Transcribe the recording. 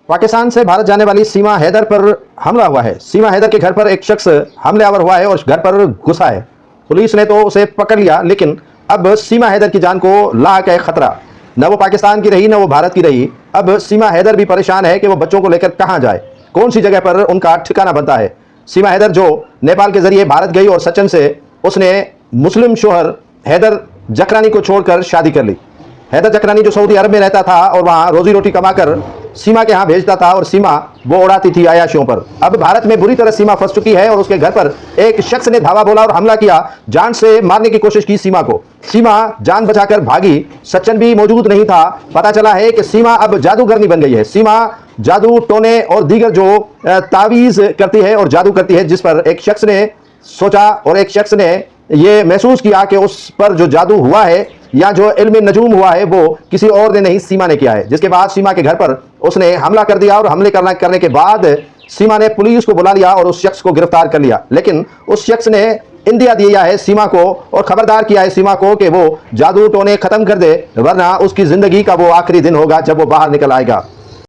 पाकिस्तान से भारत जाने वाली सीमा हैदर पर हमला हुआ है। सीमा हैदर के घर पर एक शख्स हमलावर हुआ है और घर पर घुसा है। पुलिस ने तो उसे पकड़ लिया, लेकिन अब सीमा हैदर की जान को लाक है खतरा। न वो पाकिस्तान की रही, न वो भारत की रही। अब सीमा हैदर भी परेशान है कि वो बच्चों को लेकर कहाँ जाए, कौन सी जगह पर उनका ठिकाना बनता है। सीमा हैदर जो नेपाल के जरिए भारत गई और सचिन से उसने मुस्लिम शोहर हैदर जकरानी को छोड़कर शादी कर ली। हैदर जकरानी जो सऊदी अरब में रहता था और वहाँ रोजी रोटी कमाकर सीमा के यहाँ भेजता था और सीमा वो उड़ाती थी आयाशियों पर। अब भारत में बुरी तरह सीमा फंस चुकी है और उसके घर पर एक शख्स ने धावा बोला और हमला किया, जान से मारने की कोशिश की सीमा को। सीमा जान बचाकर भागी, सचिन भी मौजूद नहीं था। पता चला है कि सीमा अब जादूगरनी बन गई है। सीमा जादू टोने और दीगर जो तावीज़ करती है और जादू करती है, जिस पर एक शख्स ने सोचा और एक शख्स ने ये महसूस किया कि उस पर जो जादू हुआ है या जो इल्म नजूम हुआ है वो किसी और ने नहीं, सीमा ने किया है। जिसके बाद सीमा के घर पर उसने हमला कर दिया और हमले करने के बाद सीमा ने पुलिस को बुला लिया और उस शख्स को गिरफ्तार कर लिया। लेकिन उस शख्स ने इंदिया दिया है सीमा को और खबरदार किया है सीमा को कि वो जादू टोने खत्म कर दे, वरना उसकी जिंदगी का वो आखिरी दिन होगा जब वो बाहर निकल आएगा।